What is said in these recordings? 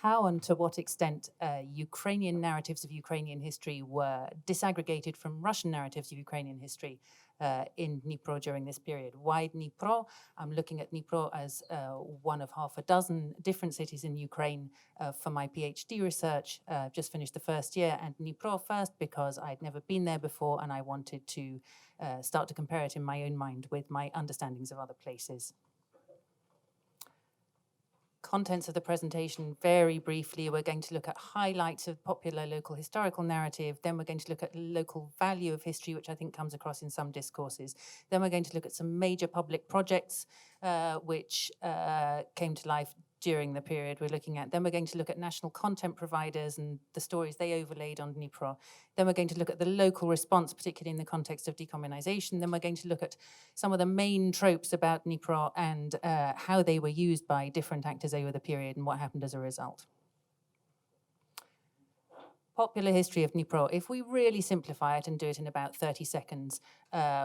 how and to what extent Ukrainian narratives of Ukrainian history were disaggregated from Russian narratives of Ukrainian history in Dnipro during this period. Why Dnipro? I'm looking at Dnipro as one of half a dozen different cities in Ukraine for my PhD research. Just finished the first year, and Dnipro first because I'd never been there before and I wanted to start to compare it in my own mind with my understandings of other places. Contents of the presentation, very briefly, we're going to look at highlights of popular local historical narrative. Then we're going to look at local value of history, which I think comes across in some discourses. Then we're going to look at some major public projects which came to life during the period we're looking at. Then we're going to look at national content providers and the stories they overlaid on Dnipro. Then we're going to look at the local response, particularly in the context of decommunization. Then we're going to look at some of the main tropes about Dnipro and how they were used by different actors over the period and what happened as a result. Popular history of Dnipro. If we really simplify it and do it in about 30 seconds,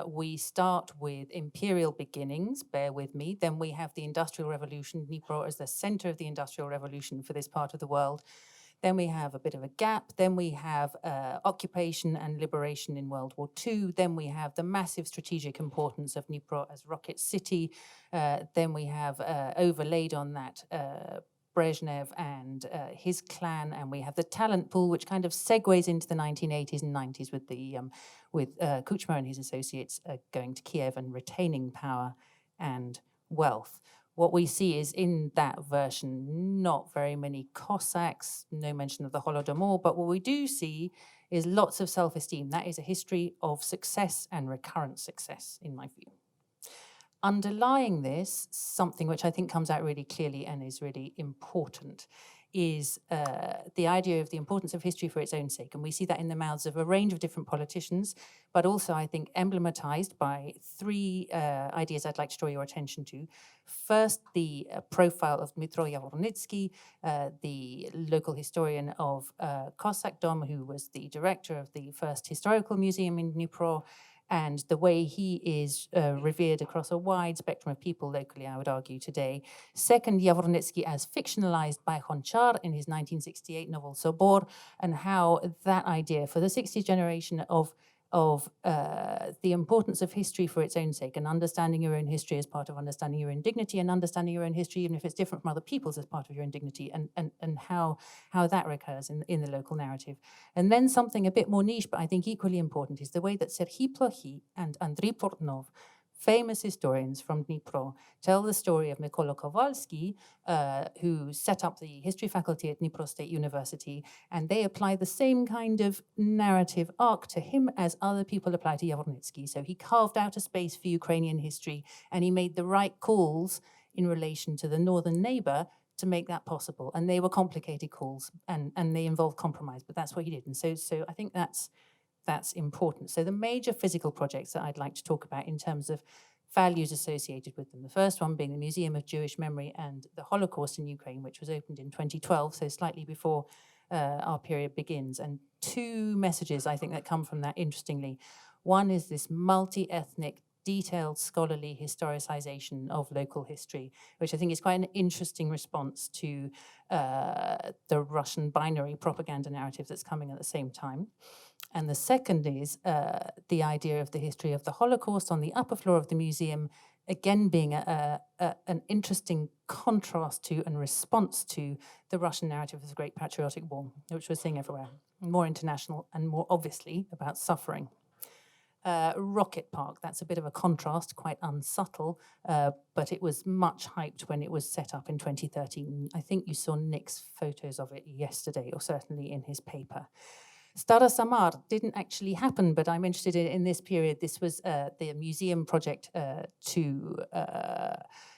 we start with imperial beginnings, bear with me. Then we have the Industrial Revolution, Dnipro as the center of the Industrial Revolution for this part of the world. Then we have a bit of a gap. Then we have occupation and liberation in World War II. Then we have the massive strategic importance of Dnipro as rocket city. Then we have overlaid on that Brezhnev and his clan, and we have the talent pool, which kind of segues into the 1980s and 90s with Kuchma and his associates going to Kiev and retaining power and wealth. What we see is in that version, not very many Cossacks, no mention of the Holodomor, but what we do see is lots of self-esteem. That is a history of success and recurrent success, in my view. Underlying this, something which I think comes out really clearly and is really important, is the idea of the importance of history for its own sake. And we see that in the mouths of a range of different politicians, but also, I think, emblematized by three ideas I'd like to draw your attention to. First, the profile of Dmytro Yavornitsky, the local historian of Cossackdom, who was the director of the first historical museum in Dnipro, and the way he is revered across a wide spectrum of people locally, I would argue, today. Second, Yavornitsky as fictionalized by Honchar in his 1968 novel Sobor, and how that idea for the 60th generation of the importance of history for its own sake, and understanding your own history as part of understanding your own dignity, and understanding your own history, even if it's different from other people's, as part of your own dignity, and how that recurs in the local narrative. And then something a bit more niche, but I think equally important, is the way that Serhiy Plokhy and Andriy Portnov, famous historians from Dnipro, tell the story of Mykola Kowalski, who set up the history faculty at Dnipro State University, and they apply the same kind of narrative arc to him as other people apply to Yavornitsky. So he carved out a space for Ukrainian history, and he made the right calls in relation to the northern neighbor to make that possible. And they were complicated calls, and they involved compromise, but that's what he did. And so I think that's important. So the major physical projects that I'd like to talk about in terms of values associated with them. The first one being the Museum of Jewish Memory and the Holocaust in Ukraine, which was opened in 2012, so slightly before our period begins. And two messages I think that come from that, interestingly. One is this multi-ethnic, detailed scholarly historicization of local history, which I think is quite an interesting response to the Russian binary propaganda narrative that's coming at the same time. And the second is the idea of the history of the Holocaust on the upper floor of the museum, again being an interesting contrast to and response to the Russian narrative of the Great Patriotic War, which we're seeing everywhere, more international and more obviously about suffering. Rocket Park, that's a bit of a contrast, quite unsubtle, but it was much hyped when it was set up in 2013. I think you saw Nick's photos of it yesterday, or certainly in his paper. Stara Samar didn't actually happen, but I'm interested in this period. This was the museum project to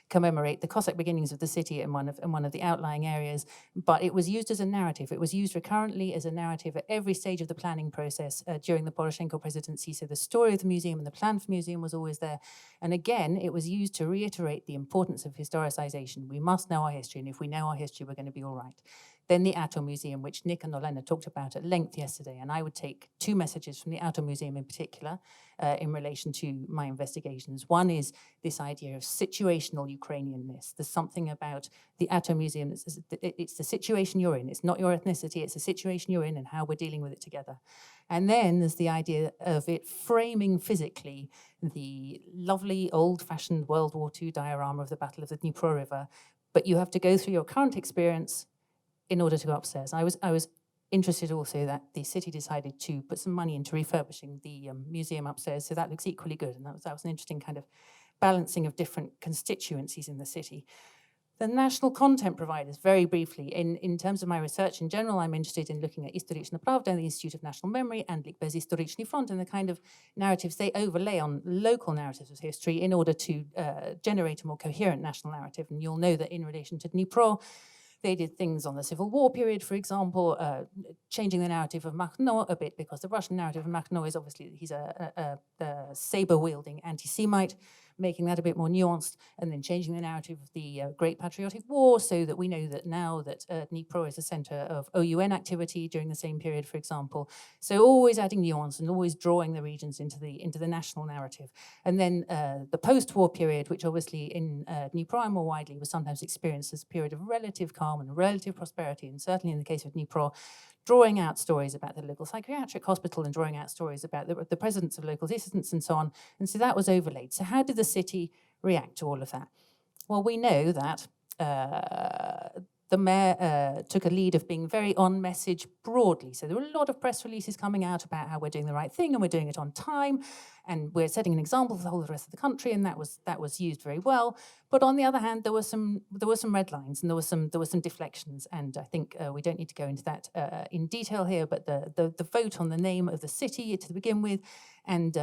commemorate the Cossack beginnings of the city in one of the outlying areas, but it was used as a narrative. It was used recurrently as a narrative at every stage of the planning process during the Poroshenko presidency. So the story of the museum and the plan for the museum was always there. And again, it was used to reiterate the importance of historicization. We must know our history, and if we know our history, we're going to be all right. then the Auto Museum, which Nick and Olena talked about at length yesterday. And I would take two messages from the Auto Museum in particular in relation to my investigations. One is this idea of situational Ukrainianness. There's something about the Auto Museum, it's the situation you're in. It's not your ethnicity, it's the situation you're in and how we're dealing with it together. And then there's the idea of it framing physically the lovely old-fashioned World War II diorama of the Battle of the Dnipro River, but you have to go through your current experience in order to go upstairs. I was interested also that the city decided to put some money into refurbishing the museum upstairs, so that looks equally good, and that was an interesting kind of balancing of different constituencies in the city. The national content providers, very briefly, in terms of my research in general, I'm interested in looking at Historyczna Prawda and the Institute of National Memory and Liczby Historyczny Front and the kind of narratives they overlay on local narratives of history in order to generate a more coherent national narrative. And you'll know that in relation to Dnipro, they did things on the Civil War period, for example, changing the narrative of Makhno a bit, because the Russian narrative of Makhno is obviously he's a saber-wielding anti-Semite, making that a bit more nuanced, and then changing the narrative of the Great Patriotic War so that we know that now that Dnipro is a center of OUN activity during the same period, for example. So always adding nuance and always drawing the regions into the national narrative. And then the post-war period, which obviously in Dnipro and more widely was sometimes experienced as a period of relative calm and relative prosperity, and certainly in the case of Dnipro, drawing out stories about the local psychiatric hospital and drawing out stories about the presence of local dissidents and so on. And so that was overlaid. So how did the city react to all of that? Well, we know that the mayor took a lead of being very on message broadly. So there were a lot of press releases coming out about how we're doing the right thing and we're doing it on time and we're setting an example for the whole rest of the country, and that was used very well. But on the other hand, there were some red lines and there were some deflections, and I think we don't need to go into that in detail here. But the vote on the name of the city to begin with, and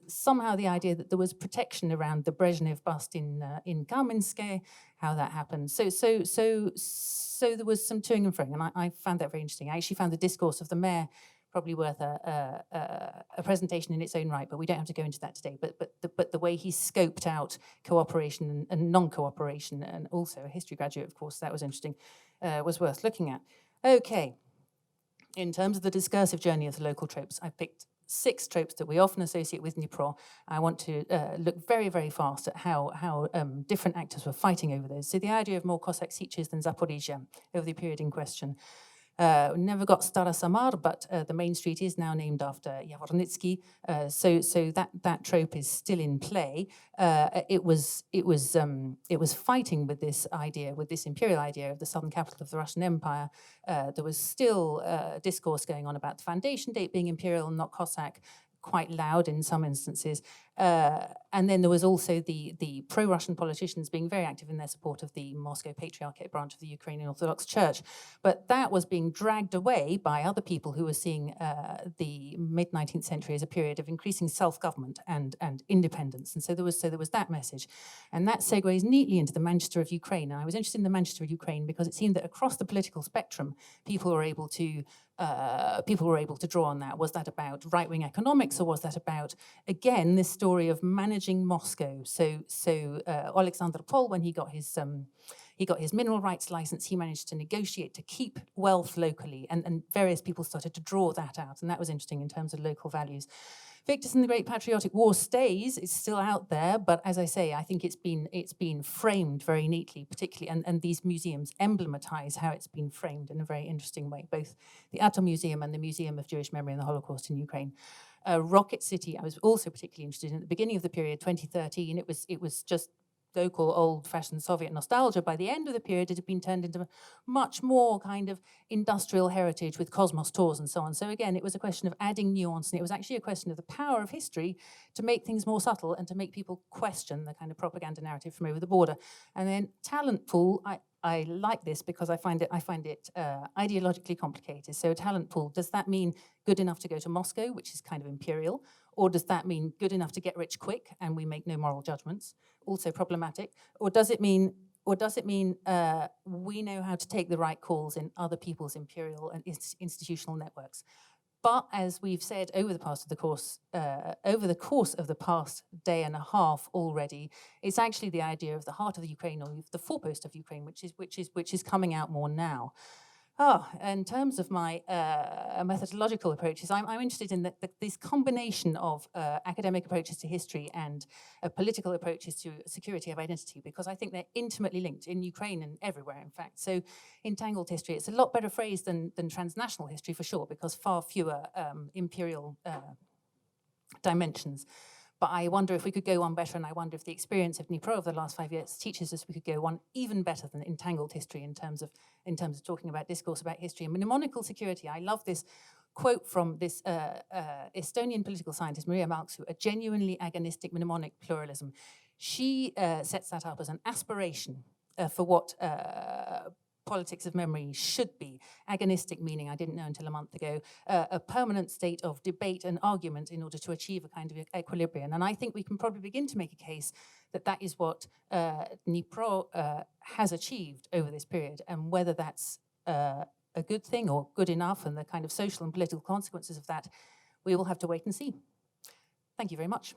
somehow the idea that there was protection around the Brezhnev bust in Kamenskoye, how that happened. So there was some toing and froing, and I found that very interesting. I actually found the discourse of the mayor probably worth a presentation in its own right, but we don't have to go into that today. But the way he scoped out cooperation and non-cooperation, and also a history graduate, of course, that was interesting, was worth looking at. Okay, in terms of the discursive journey of the local tropes, I picked 6 tropes that we often associate with Dnipro. I want to look very, very fast at how different actors were fighting over those. So the idea of more Cossack sieges than Zaporizhia over the period in question. Never got Stara Samar, but the main street is now named after Yavornitsky, so that trope is still in play. It was fighting with this idea, with this imperial idea of the southern capital of the Russian Empire. There was still discourse going on about the foundation date being imperial and not Cossack, quite loud in some instances. And then there was also the pro-Russian politicians being very active in their support of the Moscow Patriarchate branch of the Ukrainian Orthodox Church. But that was being dragged away by other people who were seeing the mid-19th century as a period of increasing self-government and independence. And so there was that message. And that segues neatly into the Manchester of Ukraine. And I was interested in the Manchester of Ukraine because it seemed that across the political spectrum, people were able to draw on that. Was that about right-wing economics, or was that about, again, this story of managing Moscow? So Alexander Pol, when he got his mineral rights license, he managed to negotiate to keep wealth locally, and various people started to draw that out, and that was interesting in terms of local values. Victus and the Great Patriotic War stays, it's still out there, but as I say, I think it's been framed very neatly, particularly, and these museums emblematize how it's been framed in a very interesting way, both the Atom Museum and the Museum of Jewish Memory and the Holocaust in Ukraine. Rocket City, I was also particularly interested in. At the beginning of the period, 2013, it was just local old-fashioned Soviet nostalgia. By the end of the period, it had been turned into much more kind of industrial heritage with Cosmos tours and so on. So again, it was a question of adding nuance, and it was actually a question of the power of history to make things more subtle and to make people question the kind of propaganda narrative from over the border. And then talent pool, I like this because I find it ideologically complicated. So a talent pool, does that mean good enough to go to Moscow, which is kind of imperial? Or does that mean good enough to get rich quick and we make no moral judgments? Also problematic. Or does it mean we know how to take the right calls in other people's imperial and institutional networks? But as we've said over the course of the past day and a half already, it's actually the idea of the heart of the Ukraine, or the forepost of Ukraine, which is coming out more now. In terms of my methodological approaches, I'm interested in this combination of academic approaches to history and political approaches to security of identity, because I think they're intimately linked in Ukraine and everywhere, in fact. So entangled history, it's a lot better phrase than transnational history for sure, because far fewer imperial dimensions. But I wonder if we could go one better, and I wonder if the experience of Dnipro of the last 5 years teaches us we could go one even better than entangled history in terms of talking about discourse about history. And mnemonical security, I love this quote from this Estonian political scientist, Maria Malksu, a genuinely agonistic mnemonic pluralism. She sets that up as an aspiration for what politics of memory should be. Agonistic meaning, I didn't know until a month ago, a permanent state of debate and argument in order to achieve a kind of equilibrium. And I think we can probably begin to make a case that that is what Dnipro has achieved over this period, and whether that's a good thing or good enough, and the kind of social and political consequences of that, we will have to wait and see. Thank you very much.